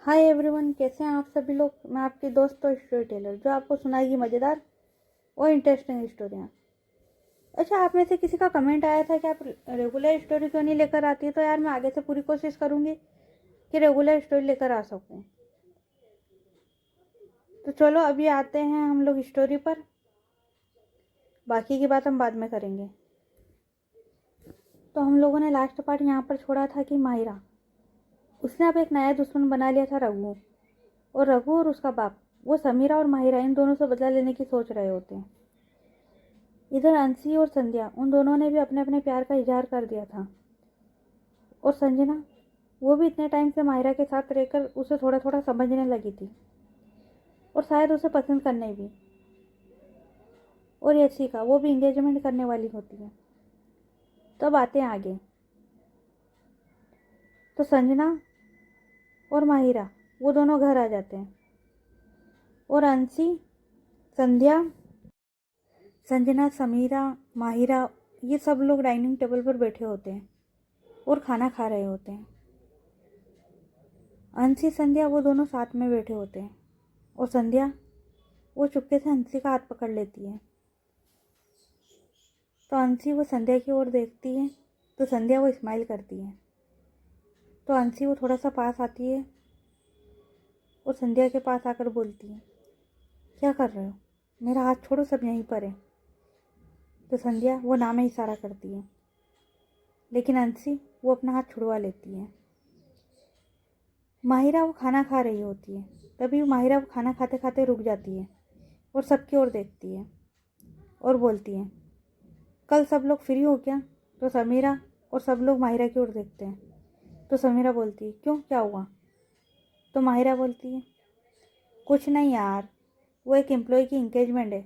Hi everyone, कैसे हैं आप सभी लोग। मैं आपकी दोस्त और स्टोरी टेलर जो आपको सुनाएगी मज़ेदार और इंटरेस्टिंग स्टोरियाँ। अच्छा, आप में से किसी का कमेंट आया था कि आप रेगुलर स्टोरी क्यों नहीं लेकर आती, तो यार मैं आगे से पूरी कोशिश करूँगी कि रेगुलर स्टोरी लेकर आ सकूँ। तो चलो अभी आते हैं हम लोग स्टोरी पर, बाकी की बात हम बाद में करेंगे। तो हम लोगों ने लास्ट पार्ट यहाँ पर छोड़ा था कि माहिरा, उसने अब एक नया दुश्मन बना लिया था रघु। और रघु और उसका बाप, वो समीरा और माहिरा इन दोनों से बदला लेने की सोच रहे होते हैं। इधर अंशी और संध्या, उन दोनों ने भी अपने अपने प्यार का इजहार कर दिया था। और संजना, वो भी इतने टाइम से माहिरा के साथ रहकर उसे थोड़ा थोड़ा समझने लगी थी और शायद उसे पसंद करने भी। और यशिका, वो भी इंगेजमेंट करने वाली होती है। तो अब आते हैं आगे। तो संजना और माहिरा, वो दोनों घर आ जाते हैं। और अंशी, संध्या, संजना, समीरा, माहिरा, ये सब लोग डाइनिंग टेबल पर बैठे होते हैं और खाना खा रहे होते हैं। अंशी, संध्या, वो दोनों साथ में बैठे होते हैं। और संध्या, वो चुपके से अंशी का हाथ पकड़ लेती है। तो अंशी वो संध्या की ओर देखती है तो संध्या वो स्माइल करती है। तो अंशी वो थोड़ा सा पास आती है और संध्या के पास आकर बोलती है, क्या कर रहे हो, मेरा हाथ छोड़ो, सब यहीं पर है। तो संध्या वो ना में इशारा करती है, लेकिन अंशी वो अपना हाथ छुड़वा लेती है। माहिरा वो खाना खा रही होती है। तभी माहिरा वो खाना खाते खाते रुक जाती है और सबकी ओर देखती है और बोलती है, कल सब लोग फ्री हो क्या। तो समीरा और सब लोग माहिरा की ओर देखते हैं। तो समीरा बोलती है, क्यों, क्या हुआ। तो माहिरा बोलती है, कुछ नहीं यार, वो एक एम्प्लॉय की इंगेजमेंट है।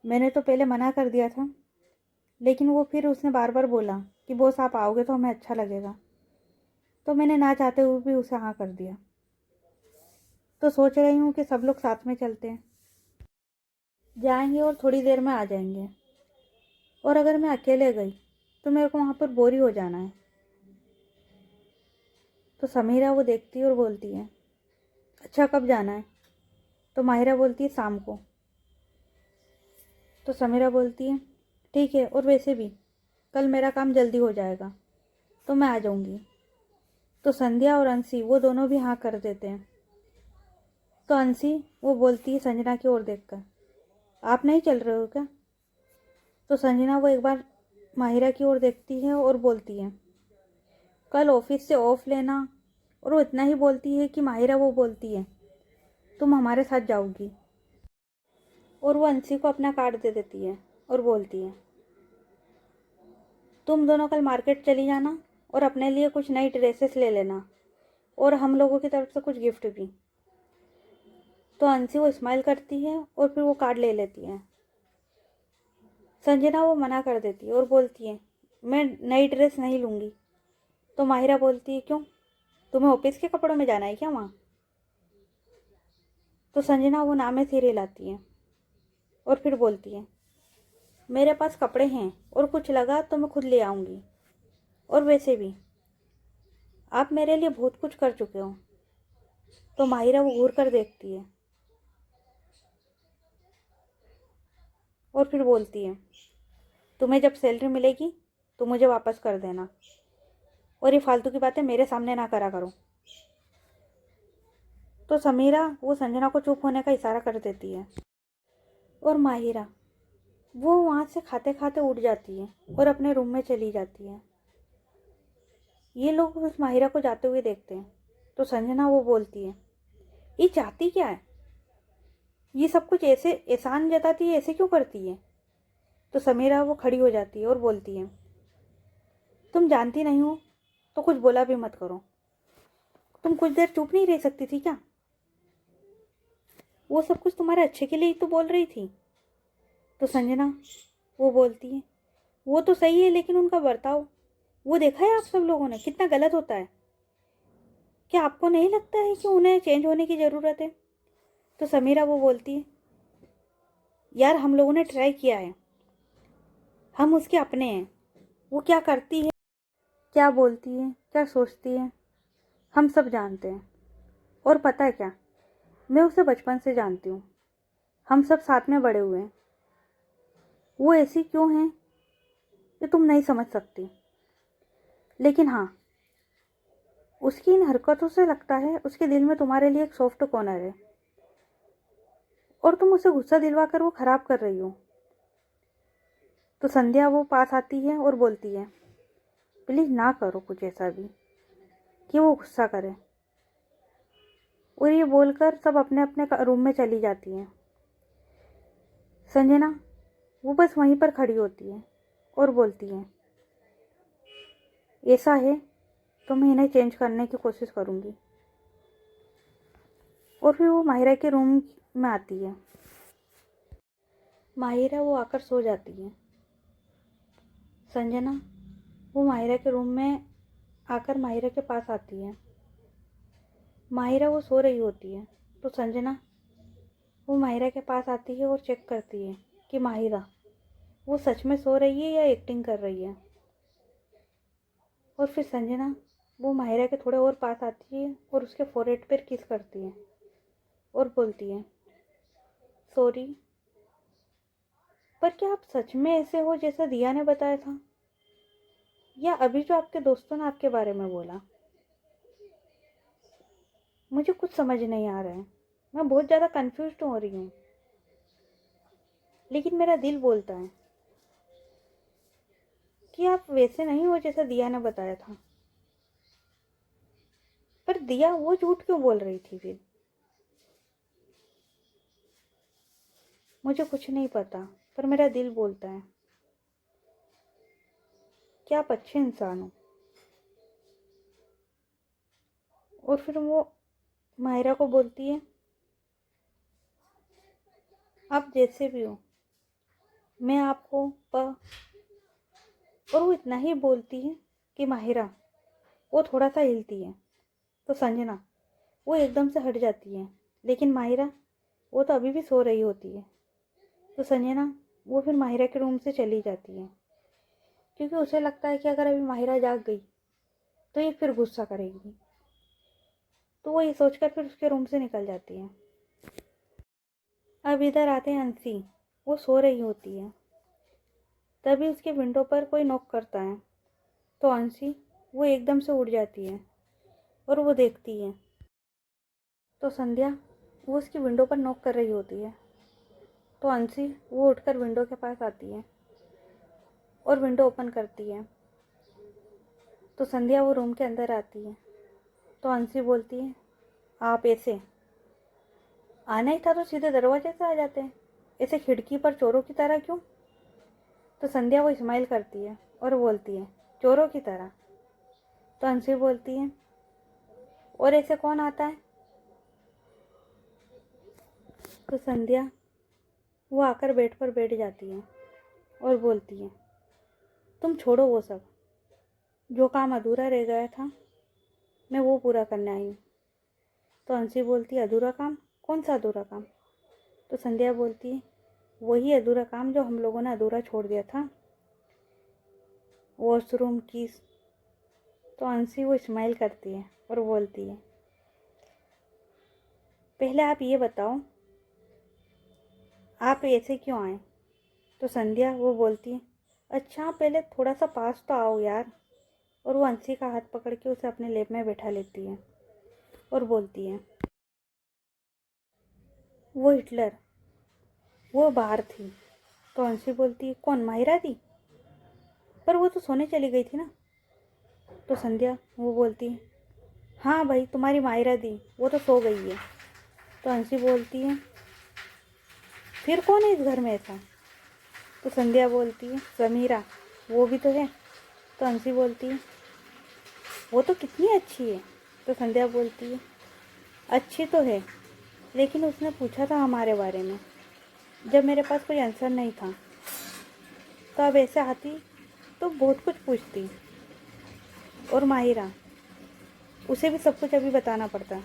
मैंने तो पहले मना कर दिया था, लेकिन वो फिर उसने बार बार बोला कि बॉस आप आओगे तो हमें अच्छा लगेगा, तो मैंने ना चाहते हुए भी उसे हाँ कर दिया। तो सोच रही हूँ कि सब लोग साथ में चलते हैं, जाएंगे और थोड़ी देर में आ जाएंगे। और अगर मैं अकेले गई तो मेरे को वहाँ पर बोर ही हो जाना है। तो समीरा वो देखती है और बोलती है, अच्छा कब जाना है। तो माहिरा बोलती है, शाम को। तो समीरा बोलती है, ठीक है, और वैसे भी कल मेरा काम जल्दी हो जाएगा तो मैं आ जाऊंगी। तो संध्या और अंशी वो दोनों भी हाँ कर देते हैं। तो अंशी वो बोलती है संजना की ओर देखकर, आप नहीं चल रहे हो क्या। तो संजना वो एक बार माहिरा की ओर देखती है और बोलती है, कल ऑफिस से ऑफ लेना। और वो इतना ही बोलती है कि माहिरा वो बोलती है, तुम हमारे साथ जाओगी। और वो अंशी को अपना कार्ड दे देती है और बोलती है, तुम दोनों कल मार्केट चली जाना और अपने लिए कुछ नई ड्रेसेस ले लेना और हम लोगों की तरफ से कुछ गिफ्ट भी। तो अंशी वो स्माइल करती है और फिर वो कार्ड ले लेती है। संजना वो मना कर देती है और बोलती है, मैं नई ड्रेस नहीं लूँगी। तो माहिरा बोलती है, क्यों, तुम्हें ऑफिस के कपड़ों में जाना है क्या वहाँ। तो संजना वो नामे सिरे लाती है और फिर बोलती है, मेरे पास कपड़े हैं और कुछ लगा तो मैं खुद ले आऊँगी, और वैसे भी आप मेरे लिए बहुत कुछ कर चुके हो। तो माहिरा वो घूर कर देखती है और फिर बोलती है, तुम्हें जब सैलरी मिलेगी तो मुझे वापस कर देना, और ये फालतू की बातें मेरे सामने ना करा करो। तो समीरा वो संजना को चुप होने का इशारा कर देती है और माहिरा वो वहाँ से खाते खाते उठ जाती है और अपने रूम में चली जाती है। ये लोग उस माहिरा को जाते हुए देखते हैं। तो संजना वो बोलती है, ये चाहती क्या है, ये सब कुछ ऐसे एहसान जताती है, ऐसे क्यों करती है। तो समीरा वो खड़ी हो जाती है और बोलती है, तुम जानती नहीं हो तो कुछ बोला भी मत करो, तुम कुछ देर चुप नहीं रह सकती थी क्या, वो सब कुछ तुम्हारे अच्छे के लिए ही तो बोल रही थी। तो संजना वो बोलती है, वो तो सही है, लेकिन उनका बर्ताव वो देखा है आप सब लोगों ने कितना गलत होता है, क्या आपको नहीं लगता है कि उन्हें चेंज होने की ज़रूरत है। तो समीरा वो बोलती है, यार हम लोगों ने ट्राई किया है, हम उसके अपने हैं, वो क्या करती है, क्या बोलती है, क्या सोचती है, हम सब जानते हैं। और पता है क्या, मैं उसे बचपन से जानती हूँ, हम सब साथ में बड़े हुए हैं। वो ऐसी क्यों है ये तुम नहीं समझ सकती, लेकिन हाँ, उसकी इन हरकतों से लगता है उसके दिल में तुम्हारे लिए एक सॉफ्ट कॉर्नर है, और तुम उसे गुस्सा दिलवा कर वो खराब कर रही हो। तो संध्या वो पास आती है और बोलती है, प्लीज़ ना करो कुछ ऐसा भी कि वो गुस्सा करे। और ये बोलकर सब अपने अपने रूम में चली जाती हैं। संजना वो बस वहीं पर खड़ी होती है और बोलती है, ऐसा है तो मैं इन्हें चेंज करने की कोशिश करूँगी। और फिर वो माहिरा के रूम में आती है। माहिरा वो आकर सो जाती है। संजना वो माहिरा के रूम में आकर माहिरा के पास आती है। माहिरा वो सो रही होती है, तो संजना वो माहिरा के पास आती है और चेक करती है कि माहिरा वो सच में सो रही है या एक्टिंग कर रही है। और फिर संजना वो माहिरा के थोड़े और पास आती है और उसके फोrehead पर किस करती है और बोलती है, सॉरी, पर क्या आप सच में ऐसे हो जैसा दिया ने बताया था, या अभी जो आपके दोस्तों ने आपके बारे में बोला? मुझे कुछ समझ नहीं आ रहा है, मैं बहुत ज़्यादा कंफ्यूज हो रही हूँ। लेकिन मेरा दिल बोलता है कि आप वैसे नहीं हो जैसा दिया ने बताया था। पर दिया वो झूठ क्यों बोल रही थी फिर? मुझे कुछ नहीं पता, पर मेरा दिल बोलता है कि आप अच्छे इंसान हो। और फिर वो माहिरा को बोलती है, आप जैसे भी हो, मैं आपको और वो इतना ही बोलती है कि माहिरा वो थोड़ा सा हिलती है। तो संजना वो एकदम से हट जाती है, लेकिन माहिरा वो तो अभी भी सो रही होती है। तो संजना वो फिर माहिरा के रूम से चली जाती है, क्योंकि उसे लगता है कि अगर अभी माहिरा जाग गई तो ये फिर गुस्सा करेगी। तो वो ये सोचकर फिर उसके रूम से निकल जाती है। अब इधर आते हैं अंशी। वो सो रही होती है, तभी उसके विंडो पर कोई नॉक करता है। तो अंशी वो एकदम से उठ जाती है और वो देखती है, तो संध्या वो उसकी विंडो पर नॉक कर रही होती है। तो अंशी वो उठकर विंडो के पास आती है और विंडो ओपन करती है। तो संध्या वो रूम के अंदर आती है। तो अंशी बोलती है, आप ऐसे आना ही था तो सीधे दरवाजे से आ जाते हैं, ऐसे खिड़की पर चोरों की तरह क्यों? तो संध्या वो स्माइल करती है और बोलती है, चोरों की तरह? तो अंशी बोलती है, और ऐसे कौन आता है? तो संध्या वो आकर बेड पर बैठ जाती है और बोलती है, तुम छोड़ो वो सब, जो काम अधूरा रह गया था मैं वो पूरा करने आई हूँ। तो अंशी बोलती है, अधूरा काम? कौन सा अधूरा काम? तो संध्या बोलती है, वही अधूरा काम जो हम लोगों ने अधूरा छोड़ दिया था, वॉशरूम की। तो अंशी वो स्माइल करती है और बोलती है, पहले आप ये बताओ आप ऐसे क्यों आए? तो संध्या वो बोलती है, अच्छा पहले थोड़ा सा पास तो आओ यार। और वो अंशी का हाथ पकड़ के उसे अपने लेप में बैठा लेती है और बोलती है, वो हिटलर वो बाहर थी। तो अंशी बोलती है, कौन, माहिरा थी? पर वो तो सोने चली गई थी ना। तो संध्या वो बोलती है, हाँ भाई तुम्हारी माहिरा दी वो तो सो गई है। तो अंशी बोलती है, फिर कौन है इस घर में ऐसा? तो संध्या बोलती है, समीरा वो भी तो है। तो अंशी बोलती है, वो तो कितनी अच्छी है। तो संध्या बोलती है, अच्छी तो है, लेकिन उसने पूछा था हमारे बारे में जब मेरे पास कोई आंसर नहीं था। तो अब ऐसे आती तो बहुत कुछ पूछती। और माहिरा उसे भी सब कुछ अभी बताना पड़ता।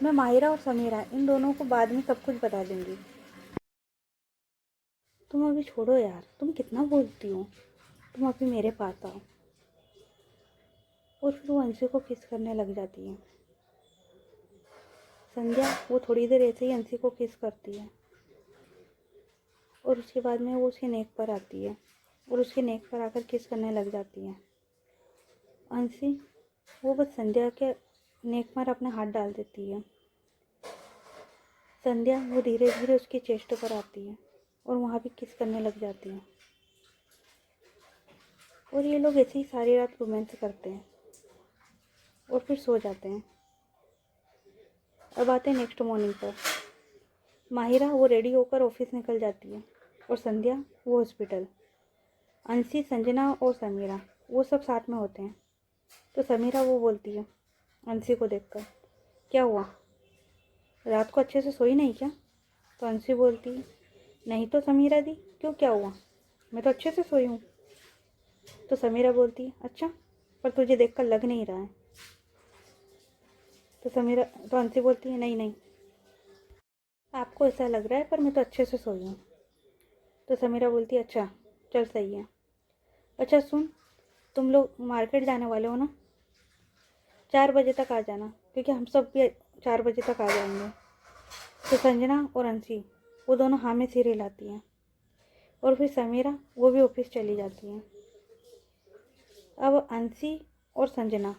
मैं माहिरा और समीरा इन दोनों को बाद में सब कुछ बता दूंगी। तुम अभी छोड़ो यार, तुम कितना बोलती हो, तुम अभी मेरे पास आओ। और फिर वो अंशु को किस करने लग जाती है। संध्या वो थोड़ी देर ऐसे ही अंशी को किस करती है और उसके बाद में वो उसके नेक पर आती है और उसके नेक पर आकर किस करने लग जाती है। अंशी वो बस संध्या के नेक पर अपना हाथ डाल देती है। संध्या वो धीरे धीरे उसकी चेस्ट पर आती है और वहाँ भी किस करने लग जाती है और ये लोग ऐसे ही सारी रात रोमांस करते हैं और फिर सो जाते हैं। अब आते हैं नेक्स्ट मॉर्निंग पर। माहिरा वो रेडी होकर ऑफिस निकल जाती है और संध्या वो हॉस्पिटल। अंशी, संजना और समीरा वो सब साथ में होते हैं। तो समीरा वो बोलती है अंशी को देखकर, क्या हुआ, रात को अच्छे से सोई नहीं क्या? तो अंशी बोलती है, नहीं तो समीरा दी, क्यों, क्या हुआ, मैं तो अच्छे से सोई हूँ। तो समीरा बोलती है, अच्छा, पर तुझे देखकर लग नहीं रहा है। तो अंशी बोलती है, नहीं नहीं, आपको ऐसा लग रहा है, पर मैं तो अच्छे से सोई हूँ। तो समीरा बोलती है, अच्छा चल सही है। अच्छा सुन, तुम लोग मार्केट जाने वाले हो ना, 4 बजे तक आ जाना, क्योंकि हम सब भी 4 बजे तक आ जाएंगे। तो संजना और अंशी वो दोनों हाँ में सिर हिलाती हैं और फिर समीरा वो भी ऑफिस चली जाती हैं। अब अंशी और संजना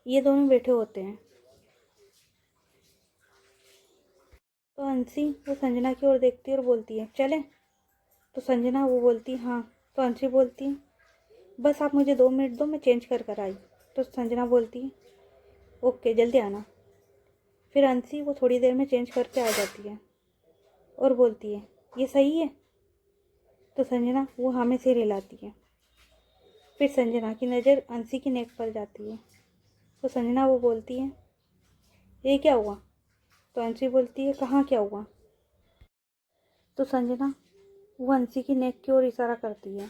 ये दोनों बैठे होते हैं। तो अंशी वो संजना की ओर देखती है और बोलती है, चले? तो संजना वो बोलती है, हाँ। तो अंशी बोलती है, बस आप मुझे 2 मिनट दो, मैं चेंज कर आई। तो संजना बोलती है, ओके, जल्दी आना। फिर अंशी वो थोड़ी देर में चेंज करके आ जाती है और बोलती है, ये सही है? तो संजना वो हाँ में सिर हिलाती है। फिर संजना की नज़र अंशी की नेक पर जाती है। तो संजना वो बोलती है, ये क्या हुआ? तो अंशी बोलती है, कहाँ क्या हुआ? तो संजना वो अंशी की नेक की ओर इशारा करती है।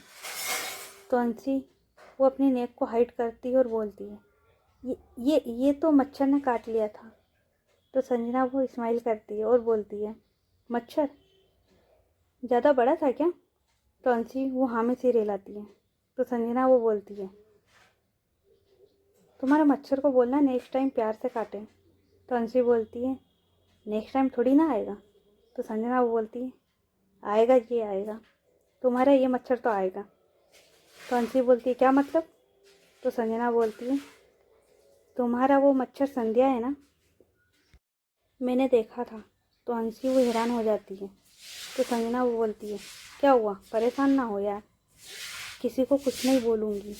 तो अंशी वो अपनी नेक को हाइड करती है और बोलती है, ये तो मच्छर ने काट लिया था। तो संजना वो स्माइल करती है और बोलती है, मच्छर ज़्यादा बड़ा था क्या? तो अंशी वो हाँ में सिर हिलाती है। तो संजना वो बोलती है, तुम्हारा मच्छर को बोलना नेक्स्ट टाइम प्यार से काटे। तो अंशी बोलती है, नेक्स्ट टाइम थोड़ी ना आएगा। तो संजना वो बोलती है, आएगा, ये आएगा, तुम्हारा ये मच्छर तो आएगा। तो अंशी बोलती है, क्या मतलब? तो संजना बोलती है, तुम्हारा वो मच्छर संध्या है ना, मैंने देखा था। तो अंशी वो हैरान हो जाती है। तो संजना वो बोलती है, क्या हुआ, परेशान ना हो यार, किसी को कुछ नहीं बोलूँगी।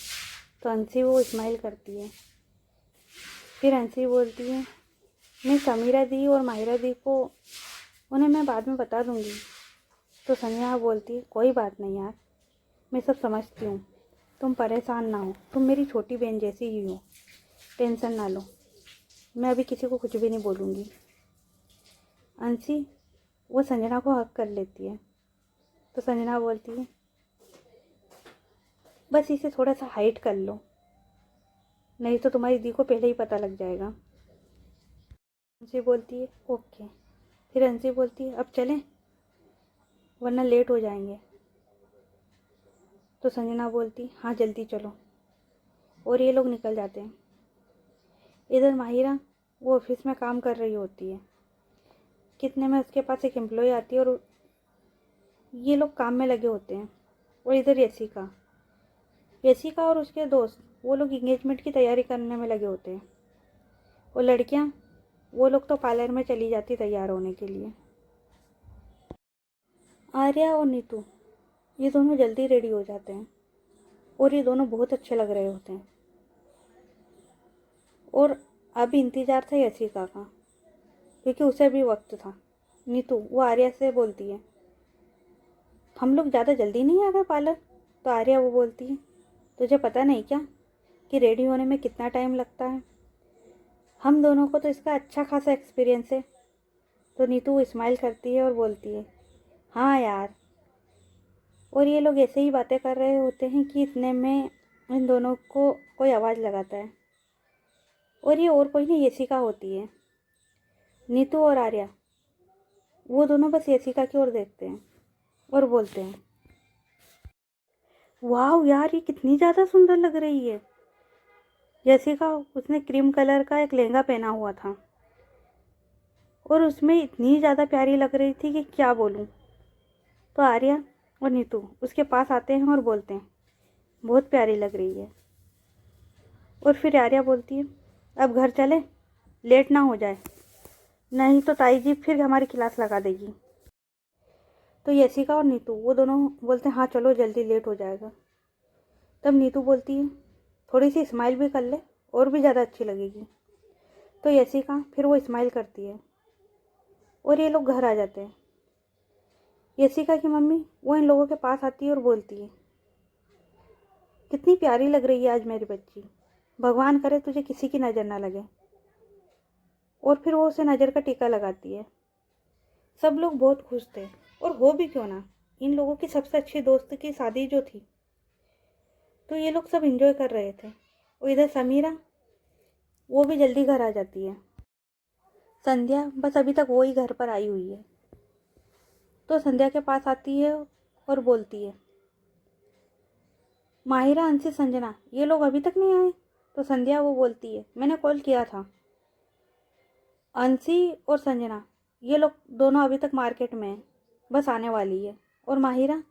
तो अंशी वो स्माइल करती है। फिर अंशी बोलती है, मैं समीरा दी और माहिरा दी को उन्हें मैं बाद में बता दूँगी। तो संजना बोलती है, कोई बात नहीं यार, मैं सब समझती हूँ, तुम परेशान ना हो, तुम मेरी छोटी बहन जैसी ही हो, टेंशन ना लो, मैं अभी किसी को कुछ भी नहीं बोलूँगी। अंशी वो संजना को हक कर लेती है। तो संजना बोलती है, बस इसे थोड़ा सा हाइड कर लो, नहीं तो तुम्हारी दी को पहले ही पता लग जाएगा। अंशी बोलती है, ओके। फिर अंशी बोलती है, अब चलें, वरना लेट हो जाएंगे। तो संजना बोलती, हाँ जल्दी चलो। और ये लोग निकल जाते हैं। इधर माहिरा वो ऑफिस में काम कर रही होती है। कितने में उसके पास एक एम्प्लॉय आती है और ये लोग काम में लगे होते हैं। और इधर यशिका और उसके दोस्त वो लोग इंगेजमेंट की तैयारी करने में लगे होते हैं। और लड़कियां वो लोग तो पार्लर में चली जाती तैयार होने के लिए। आर्या और नीतू ये दोनों जल्दी रेडी हो जाते हैं और ये दोनों बहुत अच्छे लग रहे होते हैं। और अब इंतज़ार था यशिका का, क्योंकि उसे भी वक्त था। नीतू वो आर्या से बोलती है, हम लोग ज़्यादा जल्दी नहीं आ गए पार्लर? तो आर्या वो बोलती है, तुझे पता नहीं क्या कि रेडी होने में कितना टाइम लगता है? हम दोनों को तो इसका अच्छा खासा एक्सपीरियंस है। तो नीतू स्माइल करती है और बोलती है, हाँ यार। और ये लोग ऐसे ही बातें कर रहे होते हैं कि इतने में इन दोनों को कोई आवाज़ लगाता है। और ये और कोई नहीं, यशिका होती है। नीतू और आर्या वो दोनों बस यशिका की ओर देखते हैं और बोलते हैं, वाह यार, ये कितनी ज़्यादा सुंदर लग रही है। यशिका, उसने क्रीम कलर का एक लहंगा पहना हुआ था और उसमें इतनी ज़्यादा प्यारी लग रही थी कि क्या बोलूँ। तो आर्या और नीतू उसके पास आते हैं और बोलते हैं बहुत प्यारी लग रही है। और फिर आर्या बोलती है अब घर चले, लेट ना हो जाए, नहीं तो ताई जी फिर हमारी क्लास लगा देगी। तो यशिका और नीतू वो दोनों बोलते हैं हाँ चलो जल्दी, लेट हो जाएगा। तब नीतू बोलती है थोड़ी सी स्माइल भी कर ले और भी ज़्यादा अच्छी लगेगी। तो यशिका फिर वो स्माइल करती है और ये लोग घर आ जाते हैं। यशिका की मम्मी वो इन लोगों के पास आती है और बोलती है कितनी प्यारी लग रही है आज मेरी बच्ची, भगवान करे तुझे किसी की नज़र ना लगे। और फिर वो उसे नज़र का टीका लगाती है। सब लोग बहुत खुश थे, और हो भी क्यों ना, इन लोगों की सबसे अच्छी दोस्त की शादी जो थी, तो ये लोग सब एंजॉय कर रहे थे। और इधर समीरा वो भी जल्दी घर आ जाती है। संध्या बस अभी तक वो ही घर पर आई हुई है। तो संध्या के पास आती है और बोलती है माहिरा, अंशी, संजना ये लोग अभी तक नहीं आए। तो संध्या वो बोलती है मैंने कॉल किया था। अंशी और संजना ये लोग दोनों अभी तक मार्केट में हैं, बस आने वाली है। और माहिरा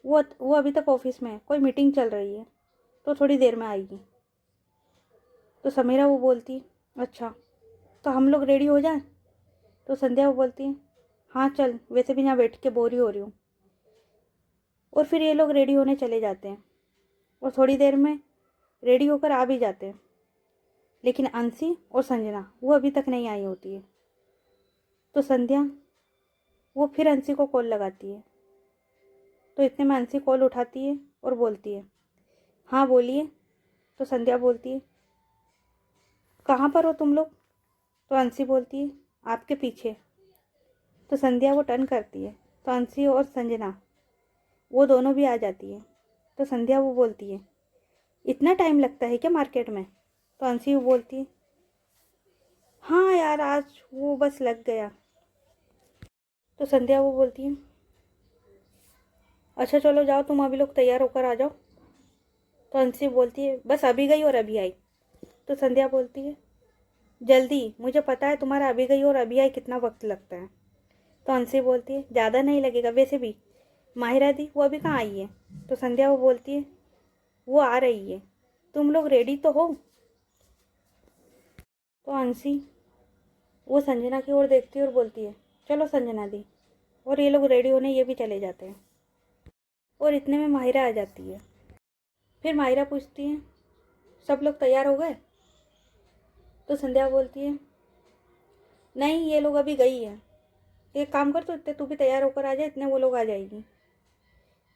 वो अभी तक ऑफिस में है, कोई मीटिंग चल रही है, तो थोड़ी देर में आएगी। तो समीरा वो बोलती है अच्छा, तो हम लोग रेडी हो जाएं। तो संध्या वो बोलती है हाँ चल, वैसे भी यहाँ बैठ के बोर ही हो रही हूँ। और फिर ये लोग रेडी होने चले जाते हैं और थोड़ी देर में रेडी होकर आ भी जाते हैं। लेकिन अंशी और संजना वो अभी तक नहीं आई होती है। तो संध्या वो फिर अंशी को कॉल लगाती है। तो इतने में अंशी कॉल उठाती है और बोलती है हाँ बोलिए। तो संध्या बोलती है कहाँ पर हो तुम लोग। तो अंशी बोलती है आपके पीछे। तो संध्या वो टर्न करती है तो अंशी और संजना वो दोनों भी आ जाती है। तो संध्या वो बोलती है इतना टाइम लगता है क्या मार्केट में। तो अंशी वो बोलती है हाँ यार आज वो बस लग गया। तो संध्या वो बोलती है अच्छा चलो जाओ, तुम अभी लोग तैयार होकर आ जाओ। तो अंशी बोलती है बस अभी गई और अभी आई। तो संध्या बोलती है जल्दी, मुझे पता है तुम्हारा अभी गई और अभी आई कितना वक्त लगता है। तो अंशी बोलती है ज़्यादा नहीं लगेगा, वैसे भी माहिरा दी वो अभी कहाँ आई है। तो संध्या वो बोलती है वो आ रही है, तुम लोग रेडी तो हो। तो अंशी वो संजना की ओर देखती है और बोलती है चलो संजना दी। और ये लोग रेडी होने ये भी चले जाते हैं। और इतने में माहिरा आ जाती है। फिर माहिरा पूछती है सब लोग तैयार हो गए। तो संध्या बोलती है नहीं, ये लोग अभी गई है, एक काम कर तो इतने तू भी तैयार होकर आ जाए, इतने वो लोग आ जाएगी।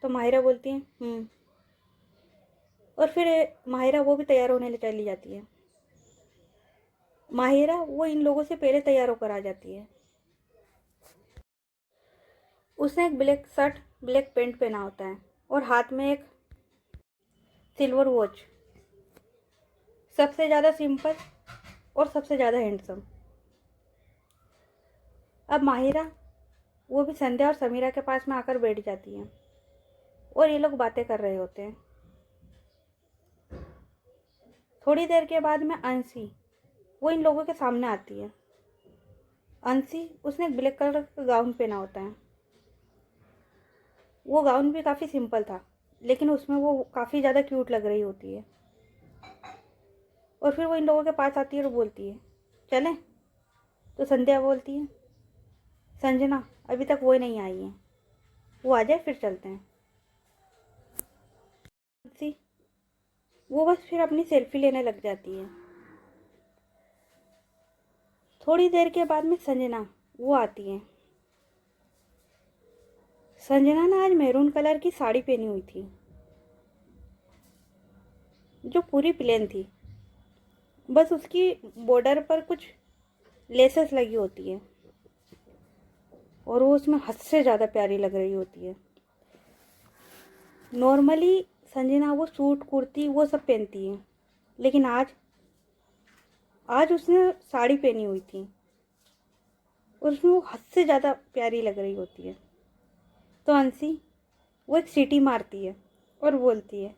तो माहिरा बोलती है और फिर माहिरा वो भी तैयार होने चली जाती है। माहिरा वो इन लोगों से पहले तैयार होकर आ जाती है। उसने एक ब्लैक शर्ट ब्लैक पैंट पहना होता है और हाथ में एक सिल्वर वॉच। सबसे ज़्यादा सिंपल और सबसे ज़्यादा हैंडसम। अब माहिरा वो भी संध्या और समीरा के पास में आकर बैठ जाती है और ये लोग बातें कर रहे होते हैं। थोड़ी देर के बाद में अंशी वो इन लोगों के सामने आती है। अंशी उसने एक ब्लैक कलर का गाउन पहना होता है। वो गाउन भी काफ़ी सिंपल था, लेकिन उसमें वो काफ़ी ज़्यादा क्यूट लग रही होती है। और फिर वो इन लोगों के पास आती है और बोलती है चलें। तो संध्या बोलती है संजना अभी तक वो नहीं आई है, वो आ जाए फिर चलते हैं। अंशी वो बस फिर अपनी सेल्फी लेने लग जाती है। थोड़ी देर के बाद में संजना वो आती है। संजना ने आज मैरून कलर की साड़ी पहनी हुई थी जो पूरी प्लेन थी, बस उसकी बॉर्डर पर कुछ लेसेस लगी होती है और वो उसमें हद से ज़्यादा प्यारी लग रही होती है। नॉर्मली संजना वो सूट कुर्ती वो सब पहनती है, लेकिन आज आज उसने साड़ी पहनी हुई थी और उसमें वो हद से ज़्यादा प्यारी लग रही होती है। तो अंशी वो एक सीटी मारती है और बोलती है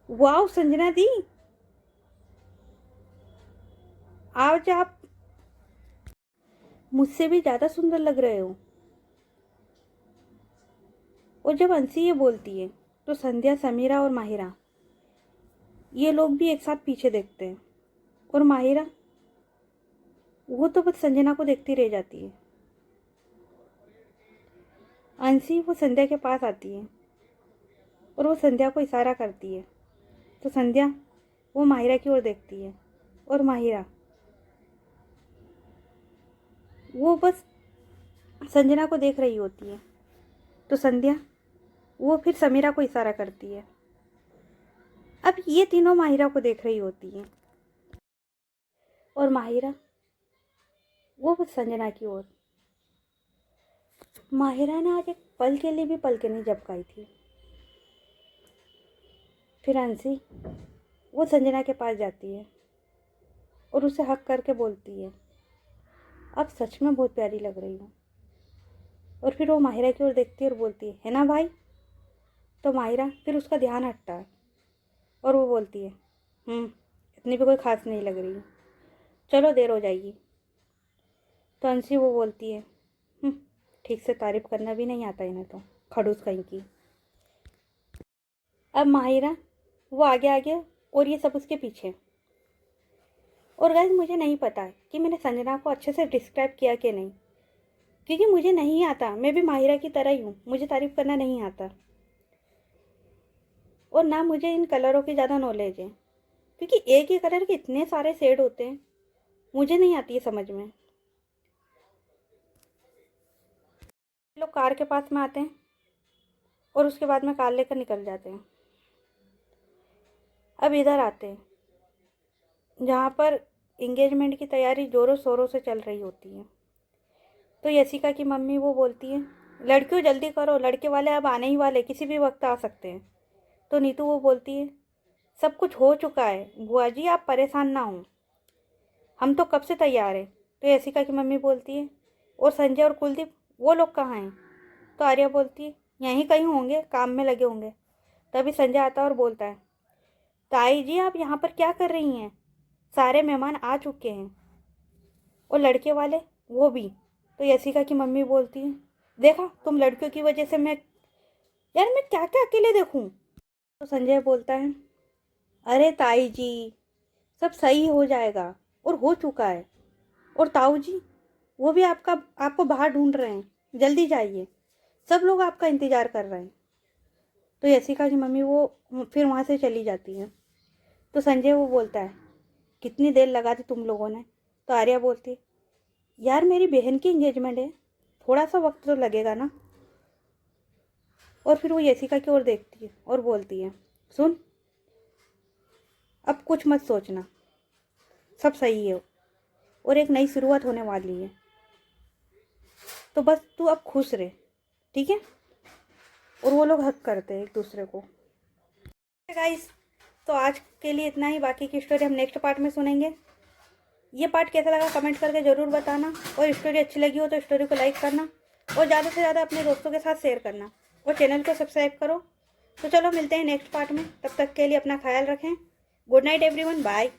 वाओ संजना दी, आज आप मुझसे भी ज़्यादा सुंदर लग रहे हो। और जब अंशी ये बोलती है तो संध्या, समीरा और माहिरा ये लोग भी एक साथ पीछे देखते हैं। और माहिरा वो तो बस संजना को देखती रह जाती है। अंशी वो संध्या के पास आती है और वो संध्या को इशारा करती है। तो संध्या वो माहिरा की ओर देखती है और माहिरा वो बस संजना को देख रही होती है। तो संध्या वो फिर समीरा को इशारा करती है। अब ये तीनों माहिरा को देख रही होती हैं और माहिरा वो बस संजना की ओर। माहिरा ने आज एक पल के लिए भी पलकें नहीं झपकाई थी। फिर अंशी वो संजना के पास जाती है और उसे हक करके बोलती है, अब सच में बहुत प्यारी लग रही हो। और फिर वो माहिरा की ओर देखती है और बोलती है ना भाई। तो माहिरा फिर उसका ध्यान हटता है और वो बोलती है इतनी भी कोई खास नहीं लग रही, चलो देर हो जाएगी। तो अंशी वो बोलती है ठीक से तारीफ करना भी नहीं आता इन्हें तो, खड़ूस कहीं की। अब माहिरा वो आगे आगे और ये सब उसके पीछे। और गाइस मुझे नहीं पता कि मैंने संजना को अच्छे से डिस्क्राइब किया कि नहीं, क्योंकि मुझे नहीं आता। मैं भी माहिरा की तरह ही हूँ, मुझे तारीफ करना नहीं आता और ना मुझे इन कलरों की ज़्यादा नॉलेज है, क्योंकि एक ही कलर के इतने सारे शेड होते हैं, मुझे नहीं आती है समझ में। लोग कार के पास में आते हैं और उसके बाद में कार लेकर निकल जाते हैं। अब इधर आते हैं जहाँ पर इंगेजमेंट की तैयारी ज़ोरों शोरों से चल रही होती है। तो यशिका की मम्मी वो बोलती है, लड़कियों जल्दी करो, लड़के वाले अब आने ही वाले, किसी भी वक्त आ सकते हैं। तो नीतू वो बोलती है, सब कुछ हो चुका है बुआ जी, आप परेशान ना हो, हम तो कब से तैयार हैं। तो यशिका की मम्मी बोलती है, और संजय और कुलदीप वो लोग कहाँ हैं। तो आर्या बोलती है, यहीं कहीं होंगे, काम में लगे होंगे। तभी संजय आता है और बोलता है, ताई जी आप यहाँ पर क्या कर रही हैं, सारे मेहमान आ चुके हैं और लड़के वाले वो भी। तो यशिका की मम्मी बोलती है, देखा तुम लड़कियों की वजह से मैं क्या क्या अकेले देखूं। तो संजय बोलता है, अरे ताई जी सब सही हो जाएगा और हो चुका है। और ताऊ जी वो भी आपको बाहर ढूंढ रहे हैं, जल्दी जाइए, सब लोग आपका इंतज़ार कर रहे हैं। तो यशिका की मम्मी वो फिर वहाँ से चली जाती है। तो संजय वो बोलता है, कितनी देर लगा दी तुम लोगों ने। तो आर्या बोलती है, यार मेरी बहन की इंगेजमेंट है, थोड़ा सा वक्त तो लगेगा ना। और फिर वो यशिका की ओर देखती है और बोलती है, सुन अब कुछ मत सोचना, सब सही है और एक नई शुरुआत होने वाली है, तो बस तू अब खुश रहे, ठीक है। और वो लोग हक करते हैं एक दूसरे को। गाइस तो आज के लिए इतना ही, बाकी की स्टोरी हम नेक्स्ट पार्ट में सुनेंगे। ये पार्ट कैसा लगा कमेंट करके ज़रूर बताना, और स्टोरी अच्छी लगी हो तो स्टोरी को लाइक करना और ज़्यादा से ज़्यादा अपने दोस्तों के साथ शेयर करना और चैनल को सब्सक्राइब करो। तो चलो मिलते हैं नेक्स्ट पार्ट में, तब तक के लिए अपना ख्याल रखें। Good night everyone, bye.